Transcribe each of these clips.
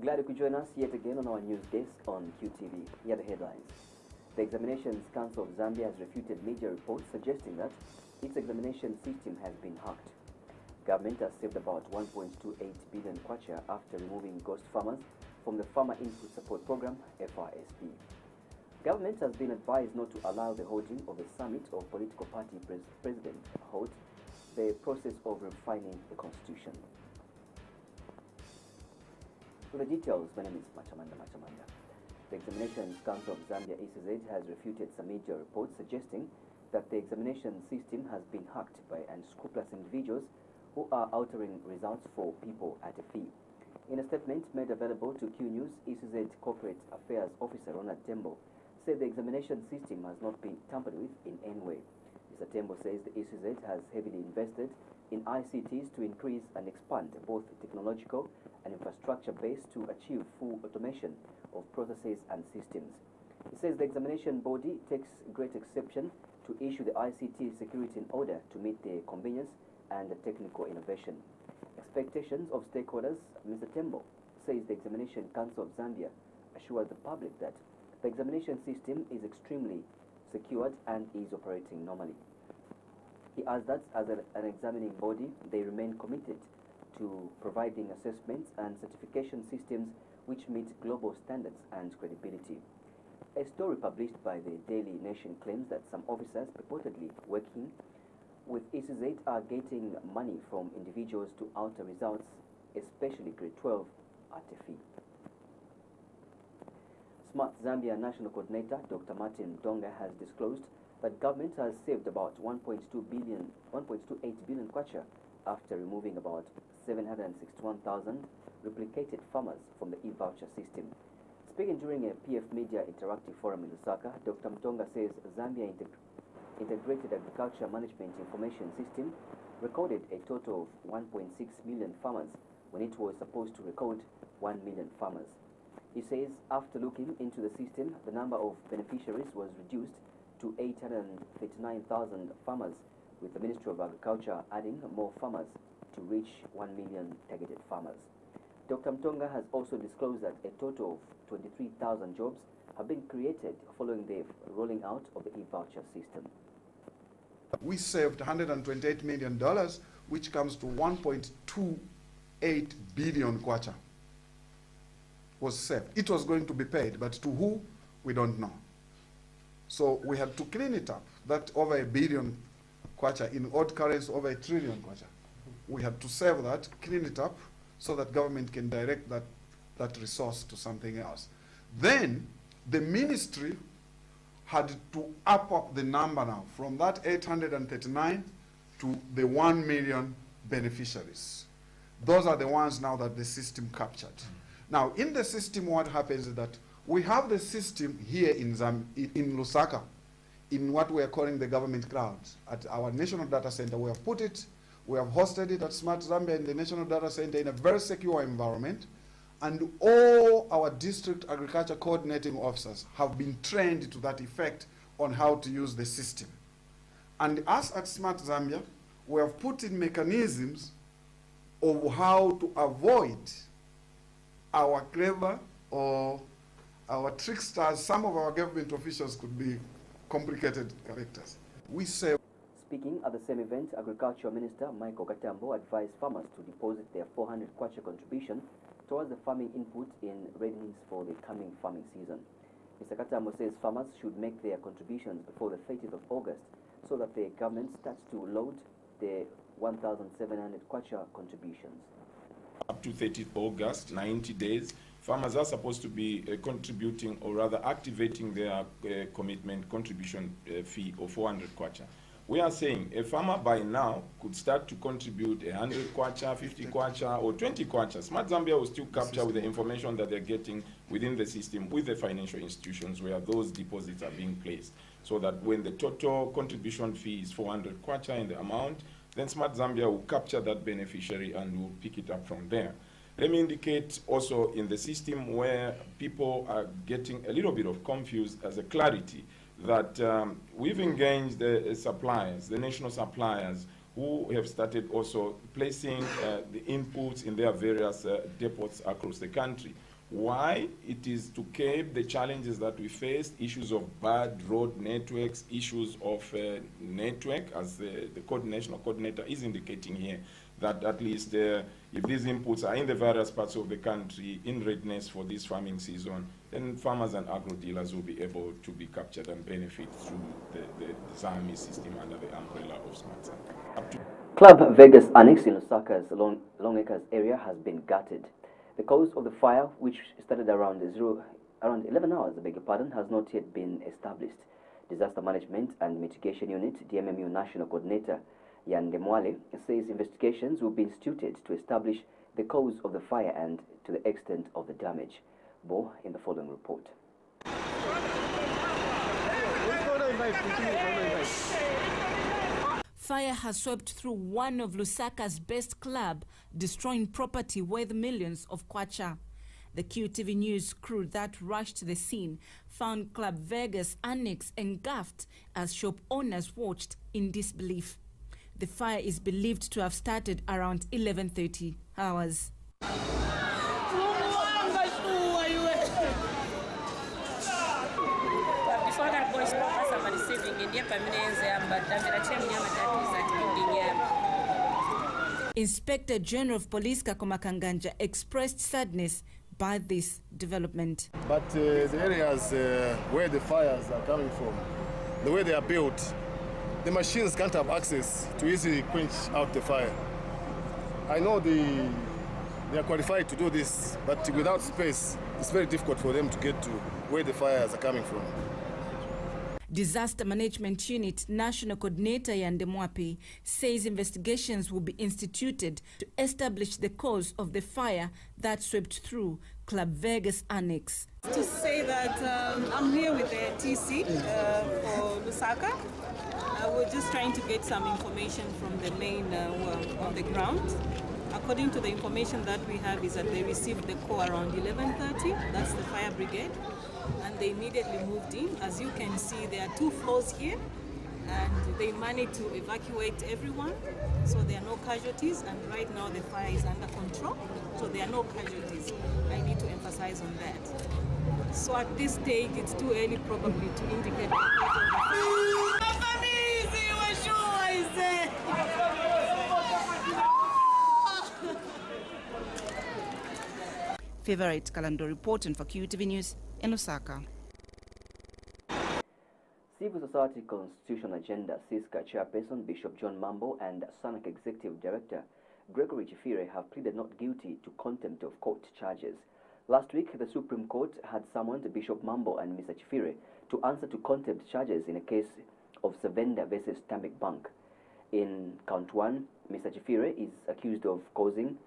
Glad you could join us yet again on our news desk on QTV. Here are the headlines. The Examinations Council of Zambia has refuted media reports suggesting that its examination system has been hacked. Government has saved about 1.28 billion kwacha after removing ghost farmers from the Farmer Input Support Program, FRSP. Government has been advised not to allow the holding of a summit of political party president halt the process of refining the constitution. For the details, my name is Machamanda. The Examinations Council of Zambia ECZ has refuted some media reports suggesting that the examination system has been hacked by unscrupulous individuals who are altering results for people at a fee. In a statement made available to Q News, ECZ Corporate Affairs Officer Ronald Tembo said the examination system has not been tampered with in any way. Mr. Tembo says the ECZ has heavily invested in ICTs to increase and expand both technological and infrastructure base to achieve full automation of processes and systems. He says the examination body takes great exception to issue the ICT security in order to meet the convenience and the technical innovation. Expectations of stakeholders, Mr. Tembo says the Examination Council of Zambia assures the public that the examination system is extremely secured and is operating normally. He adds that as an examining body, they remain committed to providing assessments and certification systems which meet global standards and credibility. A story published by the Daily Nation claims that some officers purportedly working with ECZ are getting money from individuals to alter results, especially grade 12, at a fee. Smart Zambia National Coordinator Dr. Martin Donga has disclosed that government has saved about 1.28 billion kwacha after removing about 761,000 replicated farmers from the e-voucher system. Speaking during a PF Media Interactive Forum in Lusaka, Dr. Mtonga says Zambia Integrated Agriculture Management Information System recorded a total of 1.6 million farmers when it was supposed to record 1 million farmers. He says after looking into the system, the number of beneficiaries was reduced to 839,000 farmers, with the Ministry of Agriculture adding more farmers to reach 1 million targeted farmers. Dr. Mtonga has also disclosed that a total of 23,000 jobs have been created following the rolling out of the e-voucher system. We saved $128 million, which comes to 1.28 billion kwacha was saved. It was going to be paid, but to who, we don't know. So we had to clean it up. That over a billion kwacha, in odd currency over 1 trillion kwacha. We had to save that, clean it up, so that government can direct that resource to something else. Then the ministry had to up the number now from that 839 to the 1 million beneficiaries. Those are the ones now that the system captured. Now in the system, what happens is that we have the system here in Lusaka, in what we are calling the government cloud. At our national data center, we have put it, we have hosted it at Smart Zambia in the national data center in a very secure environment, and all our district agriculture coordinating officers have been trained to that effect on how to use the system. And us at Smart Zambia, we have put in mechanisms of how to avoid our clever or our tricksters. Some of our government officials could be complicated characters. We say. Speaking at the same event, Agriculture Minister Michael Katambo advised farmers to deposit their 400 kwacha contribution towards the farming input in readiness for the coming farming season. Mr. Katambo says farmers should make their contributions before the 30th of August so that the government starts to load the 1,700 kwacha contributions. Up to 30th August, 90 days, farmers are supposed to be contributing, or rather activating their commitment contribution fee of 400 kwacha. We are saying a farmer by now could start to contribute 100 kwacha, 50 kwacha, or 20 kwacha. Smart Zambia will still capture with the information that they're getting within the system with the financial institutions where those deposits are being placed. So that when the total contribution fee is 400 kwacha in the amount, then Smart Zambia will capture that beneficiary and will pick it up from there. Let me indicate also in the system where people are getting a little bit of confused as a clarity that we've engaged the suppliers, the national suppliers, who have started also placing the inputs in their various depots across the country. Why? It is to curb the challenges that we face, issues of bad road networks, issues of network, as the national coordinator is indicating here, that at least if these inputs are in the various parts of the country in readiness for this farming season, then farmers and agro-dealers will be able to be captured and benefit through the ZAMI system under the umbrella of Smart Zambia. Club Vegas Annex in Lusaka's Longacres area has been gutted. The cause of the fire, which started around 11 hours, has not yet been established. Disaster Management and Mitigation Unit, DMMU National Coordinator Yande Mwale, says investigations will be instituted to establish the cause of the fire and to the extent of the damage. More in the following report. Fire has swept through one of Lusaka's best club, destroying property worth millions of kwacha. The QTV News crew that rushed to the scene found Club Vegas Annex engulfed as shop owners watched in disbelief. The fire is believed to have started around 11:30 hours. Inspector General of Police Kakoma Kanganja expressed sadness by this development. But the areas where the fires are coming from, the way they are built, the machines can't have access to easily quench out the fire. I know they are qualified to do this, but without space, it's very difficult for them to get to where the fires are coming from. Disaster Management Unit National Coordinator Yande Mwale says investigations will be instituted to establish the cause of the fire that swept through Club Vegas Annex. To say that I'm here with the TC for Lusaka. We're just trying to get some information from the main on the ground. According to the information that we have is that they received the call around 11:30, that's the fire brigade, and they immediately moved in. As you can see, there are 2 floors here, and they managed to evacuate everyone, so there are no casualties, and right now the fire is under control, so there are no casualties. I need to emphasize on that. So at this stage, it's too early probably to indicate the cause of the fire. Favorite Kalando reporting for QTV News in Lusaka. Civil Society Constitutional Agenda CISCA Chairperson Bishop John Mambo and SANAC Executive Director Gregory Chifire have pleaded not guilty to contempt of court charges. Last week, the Supreme Court had summoned Bishop Mambo and Mr. Chifire to answer to contempt charges in a case of Savenda versus Stanbic Bank. In count 1, Mr. Chifire is accused of causing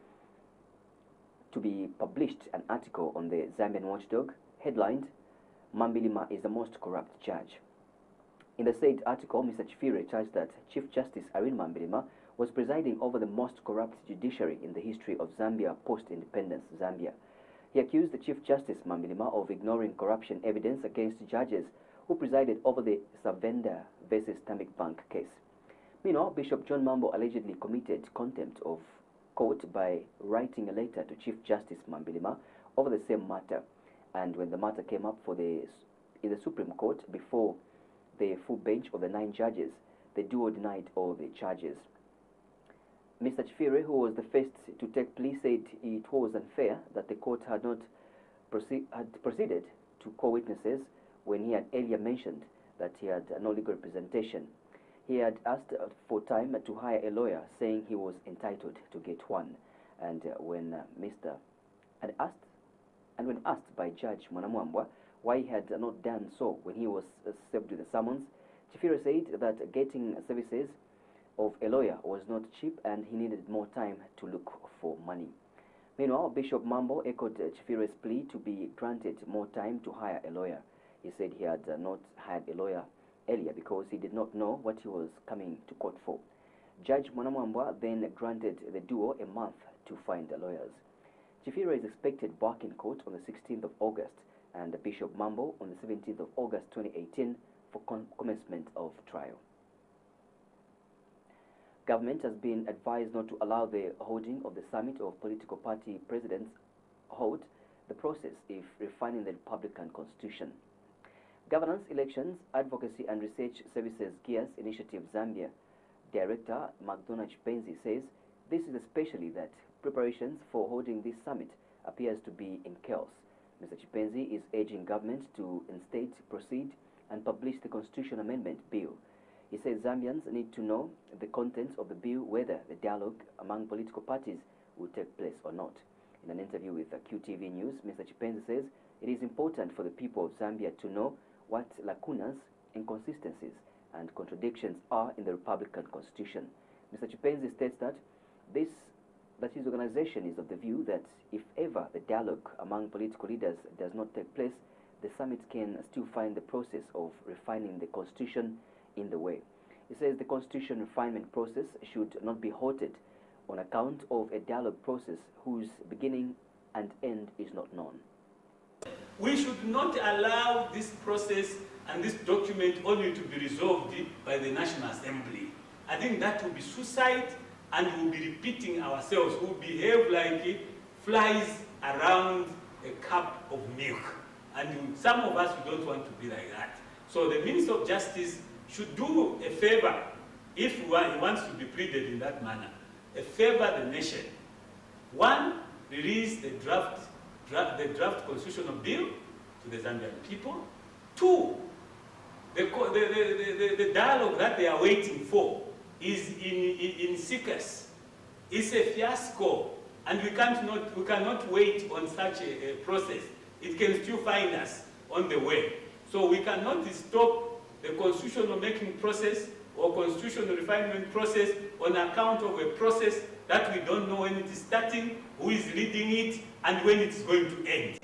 to be published an article on the Zambian Watchdog headlined, "Mambilima is the most corrupt judge." In the said article, Mr. Chifire charged that Chief Justice Irene Mambilima was presiding over the most corrupt judiciary in the history of Zambia post-independence Zambia. He accused the Chief Justice Mambilima of ignoring corruption evidence against judges who presided over the Savenda versus Stanbic Bank case. Meanwhile, Bishop John Mambo allegedly committed contempt of court by writing a letter to Chief Justice Mambilima over the same matter, and when the matter came up in the Supreme Court before the full bench of the 9 judges, the duo denied all the charges. Mr. Chifire, who was the first to take plea, said it was unfair that the court had not proceeded to call witnesses when he had earlier mentioned that he had no legal representation. He had asked for time to hire a lawyer, saying he was entitled to get one. And when asked by Judge Mwanamwambwa why he had not done so when he was served with the summons, Chifire said that getting services of a lawyer was not cheap and he needed more time to look for money. Meanwhile, Bishop Mambo echoed Chifire's plea to be granted more time to hire a lawyer. He said he had not hired a lawyer earlier because he did not know what he was coming to court for. Judge Mwanamwambwa then granted the duo a month to find the lawyers. Chifire is expected back in court on the 16th of August and Bishop Mambo on the 17th of August 2018 for commencement of trial. Government has been advised not to allow the holding of the summit of political party presidents hold the process if refining the Republican Constitution. Governance, Elections, Advocacy and Research Services Gears Initiative Zambia Director McDonough Chipenzi says this is especially that preparations for holding this summit appears to be in chaos. Mr. Chipenzi is urging government to instate, proceed and publish the Constitution Amendment Bill. He says Zambians need to know the contents of the bill, whether the dialogue among political parties will take place or not. In an interview with QTV News, Mr. Chipenzi says it is important for the people of Zambia to know what lacunas, inconsistencies and contradictions are in the Republican Constitution. Mr. Chipenzi states that his organization is of the view that if ever the dialogue among political leaders does not take place, the summit can still find the process of refining the Constitution in the way. He says the Constitution refinement process should not be halted on account of a dialogue process whose beginning and end is not known. We should not allow this process and this document only to be resolved by the National Assembly. I think that will be suicide, and we'll be repeating ourselves. We'll behave like flies around a cup of milk. And some of us don't want to be like that. So the Minister of Justice should do a favor, if he wants to be pleaded in that manner, a favor the nation. One, release the draft constitutional bill to the Zambian people. Two, the dialogue that they are waiting for is in sickness. It's a fiasco, and we cannot wait on such a process. It can still find us on the way. So we cannot stop the constitutional making process or constitutional refinement process on account of a process that we don't know when it is starting, who is leading it, and when it is going to end.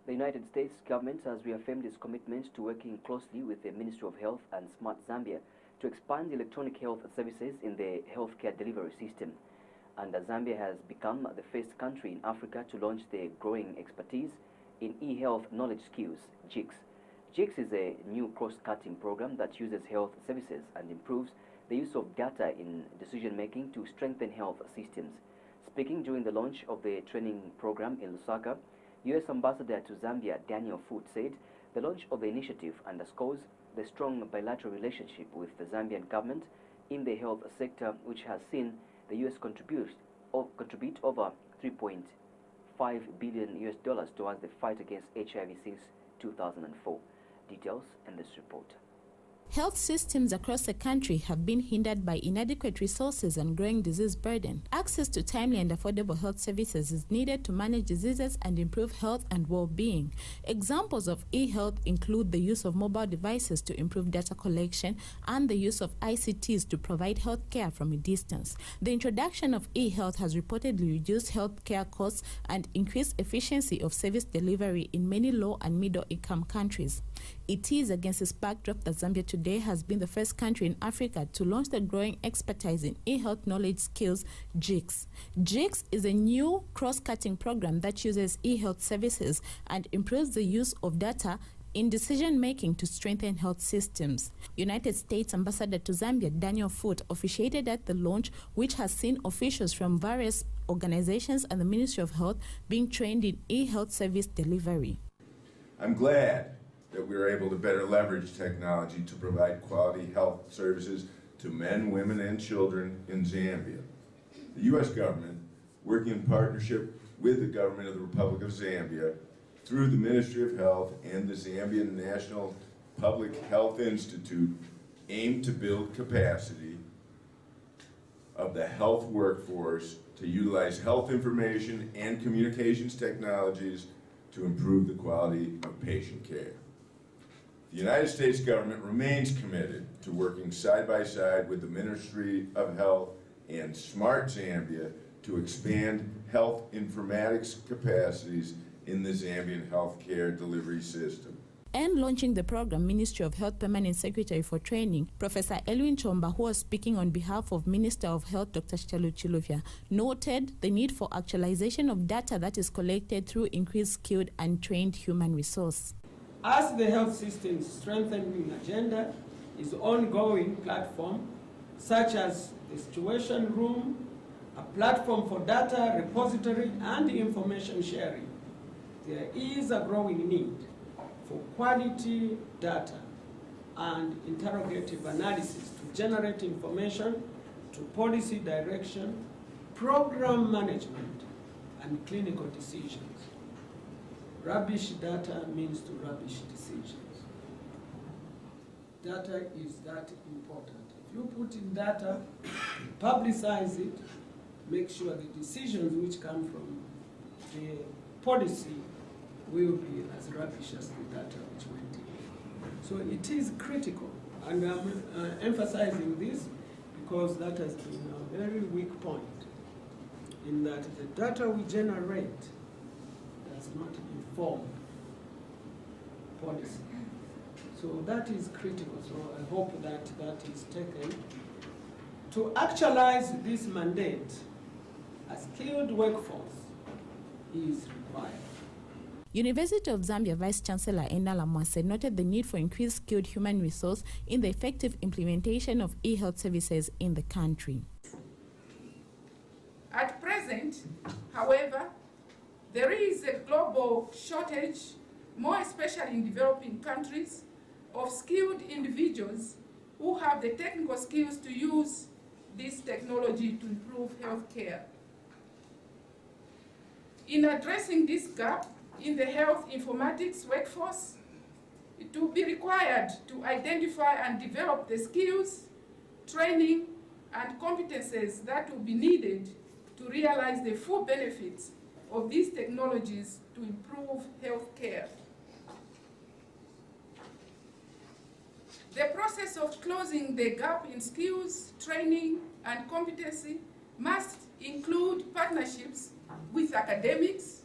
The United States government has reaffirmed its commitment to working closely with the Ministry of Health and Smart Zambia to expand electronic health services in the healthcare delivery system. And Zambia has become the first country in Africa to launch the growing expertise in e-health knowledge skills, GICS. GICS is a new cross-cutting program that uses health services and improves the use of data in decision-making to strengthen health systems. Speaking during the launch of the training program in Lusaka, U.S. Ambassador to Zambia Daniel Foote said the launch of the initiative underscores the strong bilateral relationship with the Zambian government in the health sector, which has seen the U.S. contribute over $3.5 billion towards the fight against HIV since 2004. Details in this report. Health systems across the country have been hindered by inadequate resources and growing disease burden. Access to timely and affordable health services is needed to manage diseases and improve health and well-being. Examples of e-health include the use of mobile devices to improve data collection and the use of ICTs to provide health care from a distance. The introduction of e-health has reportedly reduced health care costs and increased efficiency of service delivery in many low and middle-income countries. It is against this backdrop that Zambia today has been the first country in Africa to launch the growing expertise in e-health knowledge skills, GICS. GICS is a new cross-cutting program that uses e-health services and improves the use of data in decision-making to strengthen health systems. United States Ambassador to Zambia Daniel Foote officiated at the launch, which has seen officials from various organizations and the Ministry of Health being trained in e-health service delivery. I'm glad that we are able to better leverage technology to provide quality health services to men, women, and children in Zambia. The U.S. government, working in partnership with the government of the Republic of Zambia, through the Ministry of Health and the Zambian National Public Health Institute, aim to build capacity of the health workforce to utilize health information and communications technologies to improve the quality of patient care. The United States government remains committed to working side by side with the Ministry of Health and Smart Zambia to expand health informatics capacities in the Zambian healthcare delivery system. And launching the program, Ministry of Health Permanent Secretary for Training, Professor Elwin Chomba, who was speaking on behalf of Minister of Health Dr. Chitalu Chiluvya, noted the need for actualization of data that is collected through increased skilled and trained human resource. As the health system's strengthening agenda is ongoing platform, such as the situation room, a platform for data repository and information sharing, there is a growing need for quality data and interrogative analysis to generate information to policy direction, program management, and clinical decisions. Rubbish data means to rubbish decisions. Data is that important. If you put in data, publicize it, make sure the decisions which come from the policy will be as rubbish as the data which went in. So it is critical, and I'm emphasizing this because that has been a very weak point, in that the data we generate does not inform policy. So that is critical. So I hope that that is taken. To actualize this mandate, a skilled workforce is required. University of Zambia Vice Chancellor Endala Mwase noted the need for increased skilled human resource in the effective implementation of e-health services in the country. At present, however, there is a global shortage, more especially in developing countries, of skilled individuals who have the technical skills to use this technology to improve healthcare. In addressing this gap in the health informatics workforce, it will be required to identify and develop the skills, training, and competences that will be needed to realize the full benefits of these technologies to improve healthcare. The process of closing the gap in skills, training, and competency must include partnerships with academics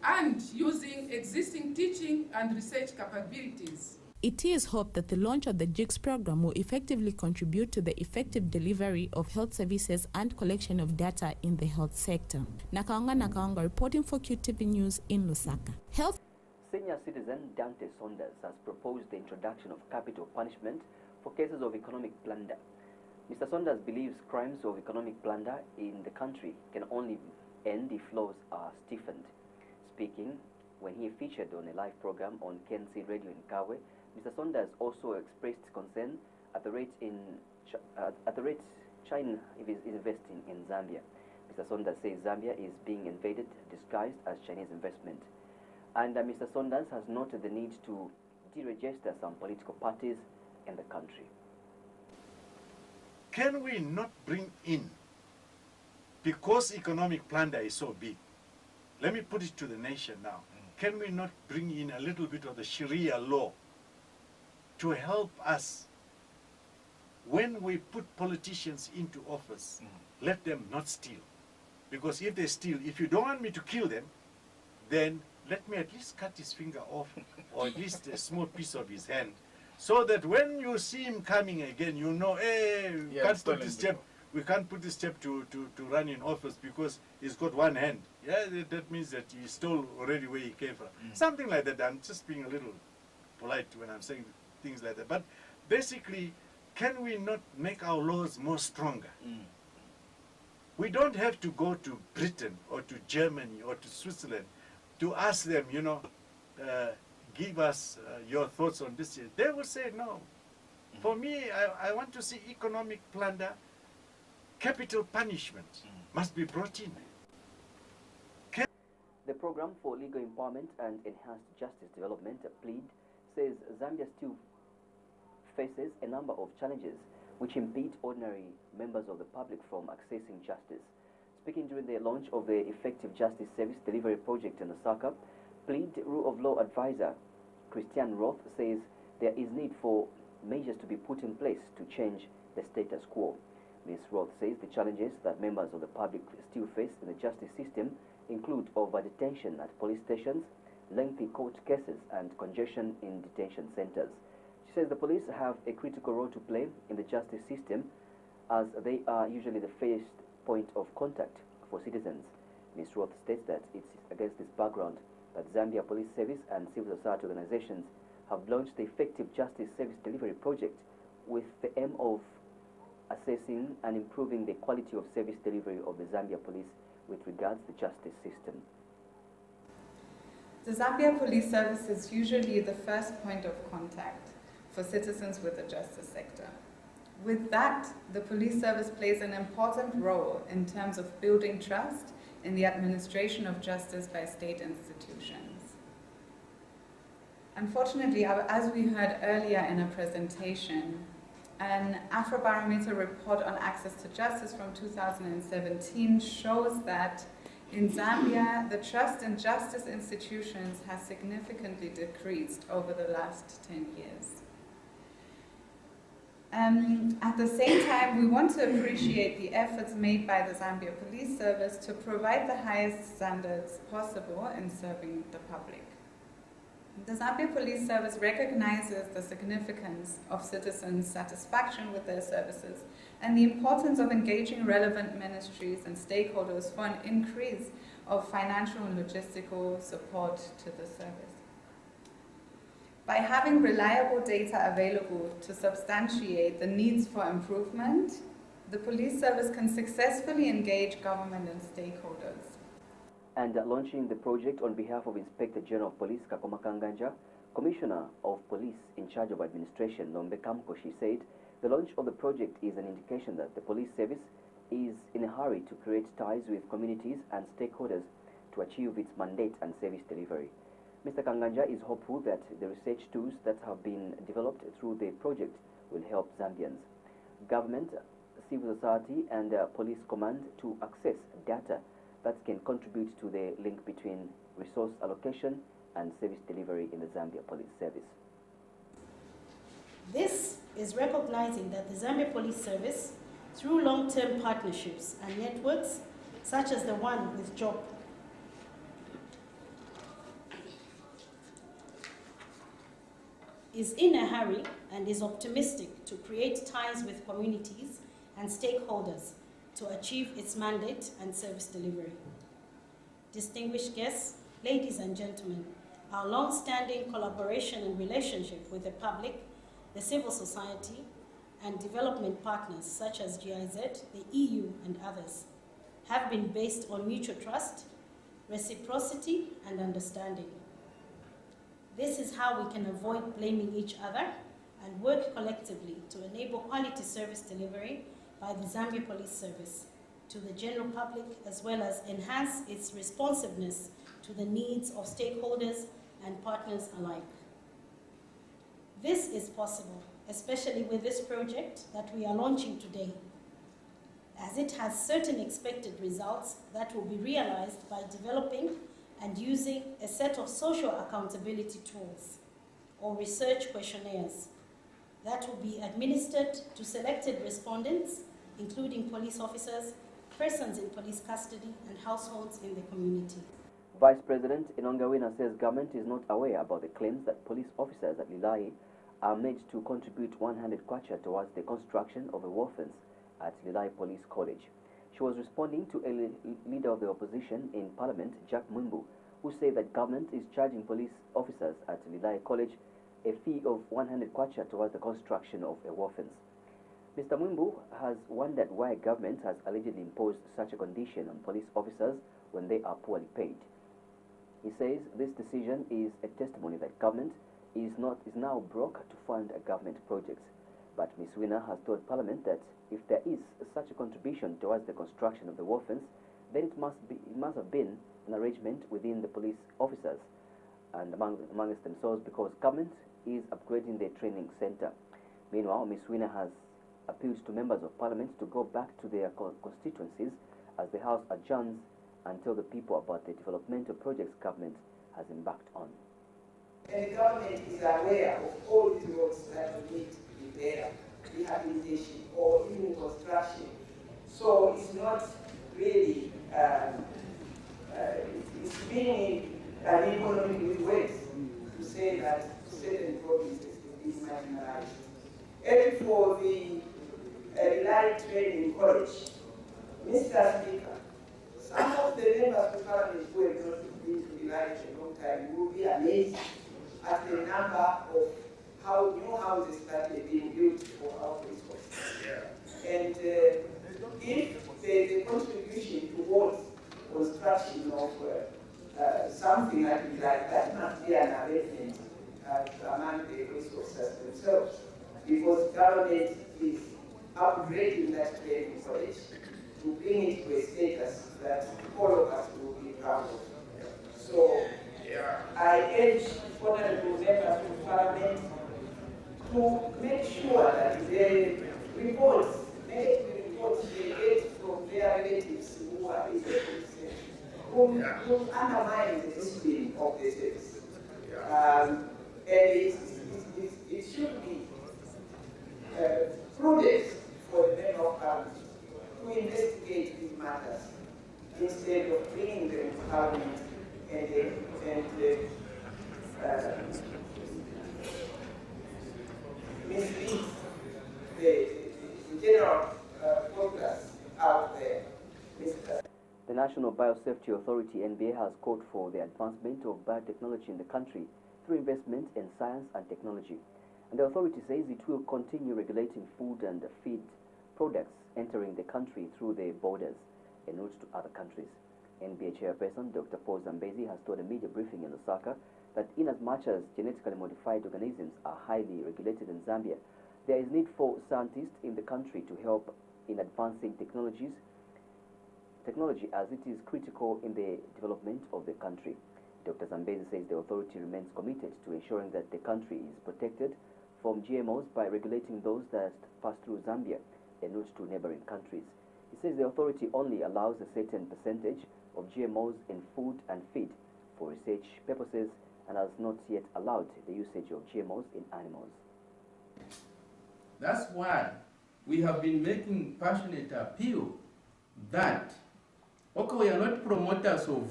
and using existing teaching and research capabilities. It is hoped that the launch of the JIX program will effectively contribute to the effective delivery of health services and collection of data in the health sector. Nakaonga reporting for QTV News in Lusaka. Senior citizen Dante Saunders has proposed the introduction of capital punishment for cases of economic plunder. Mr. Saunders believes crimes of economic plunder in the country can only end if laws are stiffened. Speaking when he featured on a live program on KNC Radio in Kawe, Mr. Saunders also expressed concern at the rate China is investing in Zambia. Mr. Saunders says Zambia is being invaded disguised as Chinese investment. And Mr. Saunders has noted the need to deregister some political parties in the country. Can we not bring in, because economic plunder is so big, let me put it to the nation now, can we not bring in a little bit of the Sharia law to help us when we put politicians into office, let them not steal? Because if they steal, if you don't want me to kill them, then let me at least cut his finger off, or at least a small piece of his hand, so that when you see him coming again, you know, hey, we can't put this step to run in office because he's got one hand. Yeah, that means that he stole already where he came from. Something like that. I'm just being a little polite when I'm saying things like that. But basically, can we not make our laws more stronger? We don't have to go to Britain or to Germany or to Switzerland to ask them, you know, give us your thoughts on this. They will say no. For me, I want to see economic plunder, capital punishment must be brought in. The Program for Legal Empowerment and Enhanced Justice Development, PLEAD, says Zambia still faces a number of challenges which impede ordinary members of the public from accessing justice. Speaking during the launch of the Effective Justice Service Delivery Project in Lusaka, PLEAD Rule of Law Advisor Christian Roth says there is need for measures to be put in place to change the status quo. Ms. Roth says the challenges that members of the public still face in the justice system include over-detention at police stations, lengthy court cases, and congestion in detention centers. She says the police have a critical role to play in the justice system as they are usually the first point of contact for citizens. Ms. Roth states that it's against this background that Zambia Police Service and civil society organizations have launched the Effective Justice Service Delivery Project with the aim of assessing and improving the quality of service delivery of the Zambia Police with regards to the justice system. The Zambia Police Service is usually the first point of contact for citizens with the justice sector. With that, the police service plays an important role in terms of building trust in the administration of justice by state institutions. Unfortunately, as we heard earlier in a presentation, an Afrobarometer report on access to justice from 2017 shows that in Zambia, the trust in justice institutions has significantly decreased over the last 10 years. At the same time, we want to appreciate the efforts made by the Zambia Police Service to provide the highest standards possible in serving the public. The Zambia Police Service recognizes the significance of citizens' satisfaction with their services and the importance of engaging relevant ministries and stakeholders for an increase of financial and logistical support to the service. By having reliable data available to substantiate the needs for improvement, the police service can successfully engage government and stakeholders. And launching the project on behalf of Inspector General of Police Kakoma Kanganja, Commissioner of Police in charge of administration Nombe Kamkoshi said the launch of the project is an indication that the police service is in a hurry to create ties with communities and stakeholders to achieve its mandate and service delivery. Mr. Kanganja is hopeful that the research tools that have been developed through the project will help Zambians, government, civil society and police command to access data that can contribute to the link between resource allocation and service delivery in the Zambia Police Service. This is recognizing that the Zambia Police Service, through long-term partnerships and networks, such as the one with JOP, is in a hurry and is optimistic to create ties with communities and stakeholders to achieve its mandate and service delivery. Distinguished guests, ladies and gentlemen, our long-standing collaboration and relationship with the public, the civil society, and development partners such as GIZ, the EU, and others have been based on mutual trust, reciprocity, and understanding. This is how we can avoid blaming each other and work collectively to enable quality service delivery by the Zambia Police Service to the general public, as well as enhance its responsiveness to the needs of stakeholders and partners alike. This is possible, especially with this project that we are launching today, as it has certain expected results that will be realized by developing and using a set of social accountability tools or research questionnaires that will be administered to selected respondents, including police officers, persons in police custody, and households in the community. Vice President Inongawina says government is not aware about the claims that police officers at Lilai are made to contribute 100 kwacha towards the construction of a war fence at Lilai Police College. She was responding to a leader of the opposition in Parliament, Jack Mwimbu, who said that government is charging police officers at Lilai College a fee of 100 kwacha towards the construction of a war fence. Mr. Mwimbu has wondered why government has allegedly imposed such a condition on police officers when they are poorly paid. He says this decision is a testimony that government is now broke to fund a government project. But Ms. Winner has told Parliament that if there is such a contribution towards the construction of the war fence, then it must have been an arrangement within the police officers and amongst themselves, because government is upgrading their training center. Meanwhile, Ms. Winner has appealed to members of Parliament to go back to their constituencies as the House adjourns and tell the people about the developmental projects government has embarked on. And the government is aware of all these roads that we need to be better, rehabilitation or even construction. So it's not really, it's being an economic way to say that certain provinces will be marginalized. And for the Lilai Training College, Mr. Speaker, some of the members of Parliament who have not been to Lilai for a long time will be amazed at the number of how new houses that have been built for our police forces. Yeah. And if there is a contribution towards construction of something like that must be an arrangement among the police officers themselves, because government is upgrading that training college to bring it to a status that all of us will be proud of. So I urge honorable members of parliament to make sure that the reports, negative reports they get from their relatives who are in the police will undermine the discipline of the service. And it should be prudent for the men of government to investigate these matters instead of bringing them to parliament and mislead the general populace out there. The National Biosafety Authority, NBA, has called for the advancement of biotechnology in the country through investment in science and technology. And the authority says it will continue regulating food and feed products entering the country through the borders en route to other countries. NBA Chairperson Dr. Paul Zambezi has told a media briefing in Lusaka that inasmuch as genetically modified organisms are highly regulated in Zambia, there is need for scientists in the country to help in advancing technology as it is critical in the development of the country. Dr. Zambezi says the authority remains committed to ensuring that the country is protected from GMOs by regulating those that pass through Zambia en route to neighboring countries. He says the authority only allows a certain percentage of GMOs in food and feed for research purposes and has not yet allowed the usage of GMOs in animals. That's why we have been making passionate appeal that, okay, we are not promoters of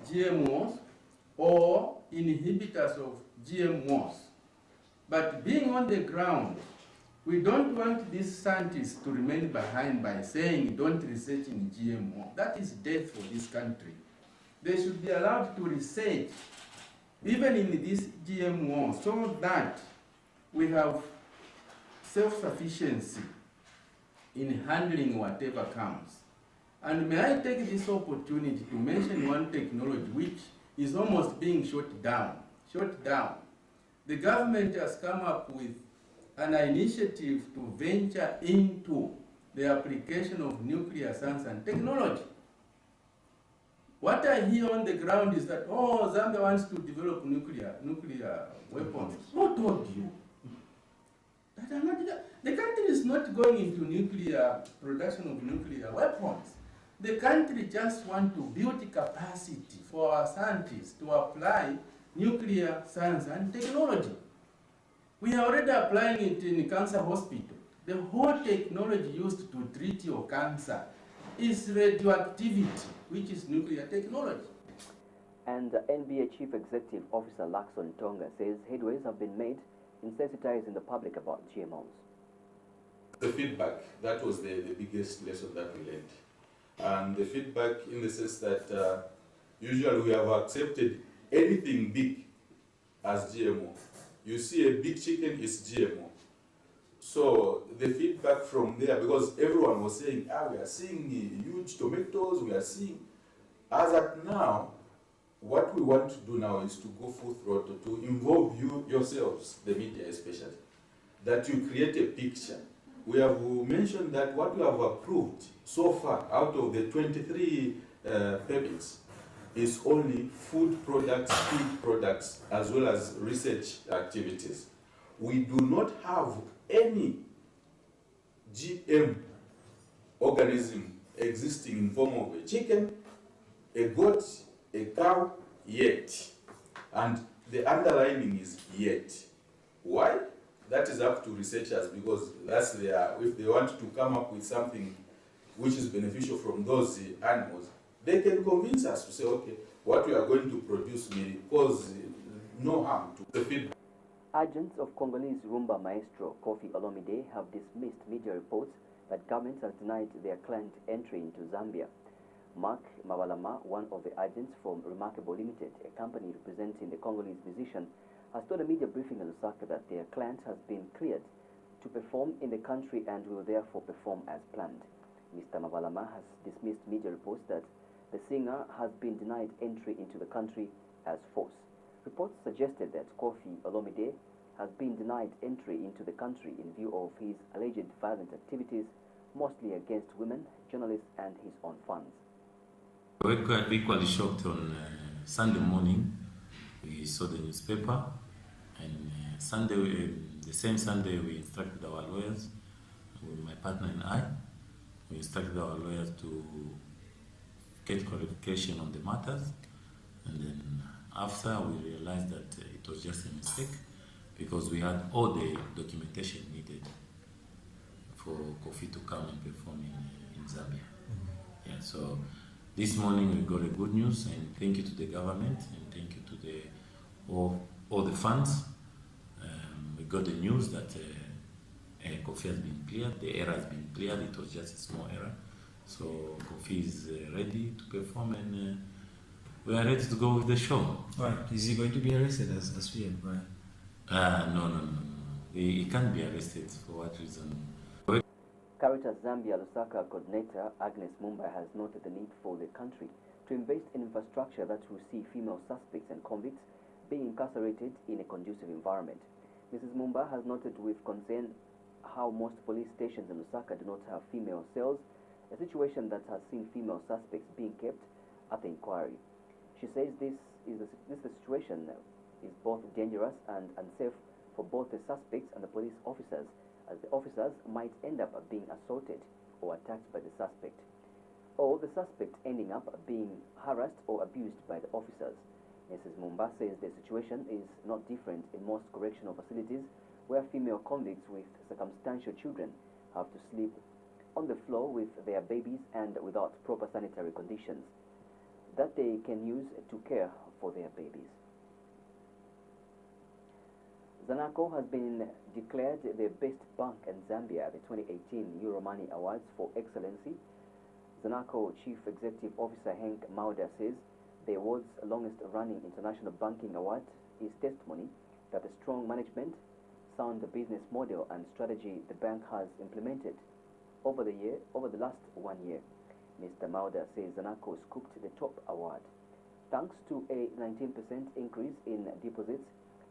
GMOs or inhibitors of GMOs, but being on the ground, we don't want these scientists to remain behind by saying don't research in GMO. That is death for this country. They should be allowed to research even in this GMO so that we have self-sufficiency in handling whatever comes. And may I take this opportunity to mention one technology which is almost being shut down. The government has come up with an initiative to venture into the application of nuclear science and technology. What I hear on the ground is that, oh, Zambia wants to develop nuclear weapons. Who told you? The country is not going into nuclear production of nuclear weapons. The country just wants to build capacity for our scientists to apply nuclear science and technology. We are already applying it in cancer hospital. The whole technology used to treat your cancer is radioactivity, which is nuclear technology. And NBA Chief Executive Officer Lakson Tonga says headways have been made in sensitizing the public about GMOs. The feedback, that was the biggest lesson that we learned. And the feedback in the sense that usually we have accepted anything big as GMO. You see a big chicken is GMO. So the feedback from there, because everyone was saying, we are seeing huge tomatoes, we are seeing, as at now, what we want to do now is to go full throttle, to involve you yourselves, the media especially, that you create a picture. We have mentioned that what we have approved so far out of the 23 permits is only food products, feed products, as well as research activities. We do not have any GM organism existing in form of a chicken, a goat, a cow, yet. And the underlining is yet. Why? That is up to researchers, because that's if they want to come up with something which is beneficial from those animals, they can convince us to say, okay, what we are going to produce may cause no harm to the feedback. Agents of Congolese Rumba maestro Kofi Olomide have dismissed media reports that government has denied their client entry into Zambia. Mark Mabalama, one of the agents from Remarkable Limited, a company representing the Congolese musician, has told a media briefing in Lusaka that their client has been cleared to perform in the country and will therefore perform as planned. Mr. Mabalama has dismissed media reports that The singer has been denied entry into the country as force. Reports suggested that Kofi Olomide has been denied entry into the country in view of his alleged violent activities, mostly against women, journalists and his own fans. We were quite equally shocked on Sunday morning. We saw the newspaper, and the same Sunday we instructed our lawyers, my partner and I, we instructed our lawyers to get clarification on the matters, and then after we realized that it was just a mistake because we had all the documentation needed for Kofi to come and perform in Zambia. Yeah, so this morning we got a good news, and thank you to the government and thank you to all the funds. We got the news that Kofi has been cleared, the error has been cleared, it was just a small error. So Kofi is ready to perform, and we are ready to go with the show. Right. Is he going to be arrested as feared? Right. No. He can't be arrested. For what reason? Caritas Zambia Lusaka coordinator Agnes Mumba has noted the need for the country to invest in infrastructure that will see female suspects and convicts being incarcerated in a conducive environment. Mrs. Mumba has noted with concern how most police stations in Lusaka do not have female cells, a situation that has seen female suspects being kept at the inquiry. She says this situation is both dangerous and unsafe for both the suspects and the police officers, as the officers might end up being assaulted or attacked by the suspect, or the suspect ending up being harassed or abused by the officers. Mrs. Mumba says the situation is not different in most correctional facilities where female convicts with circumstantial children have to sleep on the floor with their babies and without proper sanitary conditions that they can use to care for their babies. Zanaco has been declared the best bank in Zambia at the 2018 Euromoney Awards for Excellency. Zanaco Chief Executive Officer Henk Mauder says the award's longest-running international banking award is testimony that the strong management, sound business model and strategy the bank has implemented over the last 1 year. Mr. Mauder says Zanaco scooped the top award thanks to a 19% increase in deposits,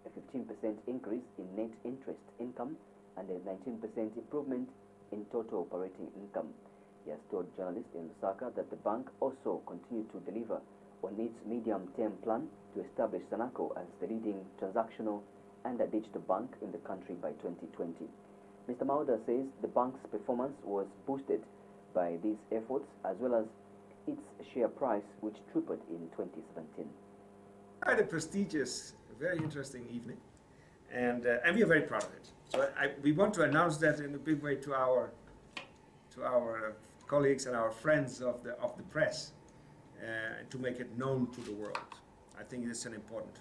a 15% increase in net interest income, and a 19% improvement in total operating income. He has told journalists in Lusaka that the bank also continued to deliver on its medium-term plan to establish Zanaco as the leading transactional and a digital bank in the country by 2020. Mr. Mauder says the bank's performance was boosted by these efforts as well as its share price, which tripled in 2017. Quite a prestigious, very interesting evening, and we are very proud of it. So we want to announce that in a big way to our colleagues and our friends of the press, to make it known to the world. I think it's an important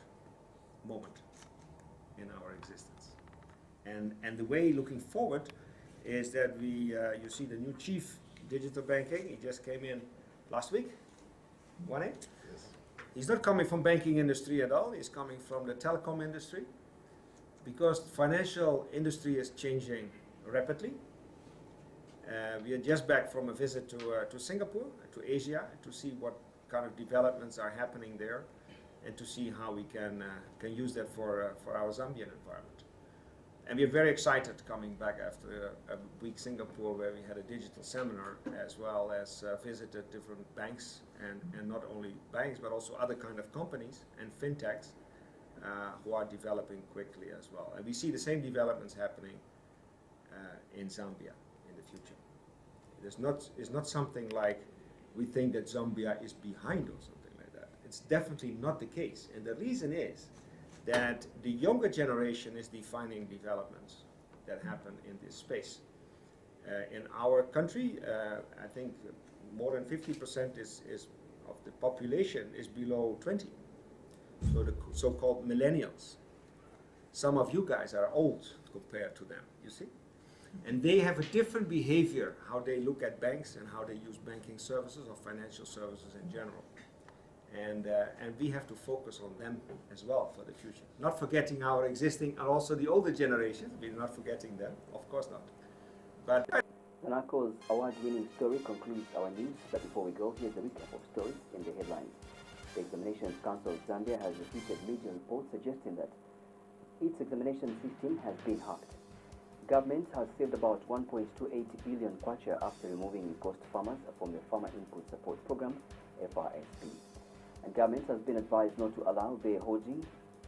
moment in our existence, and the way looking forward is that you see the new chief digital banking. He just came in last week. Yes. He's not coming from banking industry at all. He's coming from the telecom industry, because financial industry is changing rapidly. We are just back from a visit to Singapore, to Asia, to see what kind of developments are happening there, and to see how we can use that for our Zambian environment. And we are very excited coming back after a week Singapore, where we had a digital seminar, as well as visited different banks, and not only banks but also other kind of companies and fintechs who are developing quickly as well. And we see the same developments happening in Zambia in the future. It's not something like we think that Zambia is behind or something like that. It's definitely not the case, and the reason is that the younger generation is defining developments that happen in this space. In our country, I think more than 50% of the population is below 20, so the so-called millennials. Some of you guys are old compared to them, you see? And they have a different behavior, how they look at banks and how they use banking services or financial services in general. And we have to focus on them as well for the future. Not forgetting our existing and also the older generations. We're not forgetting them, of course not. But The NACO's award-winning story concludes our news, but before we go, here's a recap of stories in the headlines. The Examinations Council of Zambia has refuted media reports suggesting that its examination system has been hacked. Government has saved about 1.28 billion kwacha after removing ghost farmers from the Farmer Input Support Program, FRSP. And government has been advised not to allow the holding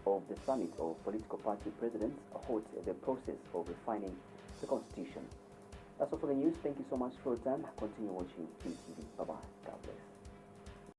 of the summit of political party presidents halt the process of refining the constitution. That's all for the news. Thank you so much for your time. Continue watching QTV. Bye-bye. God bless.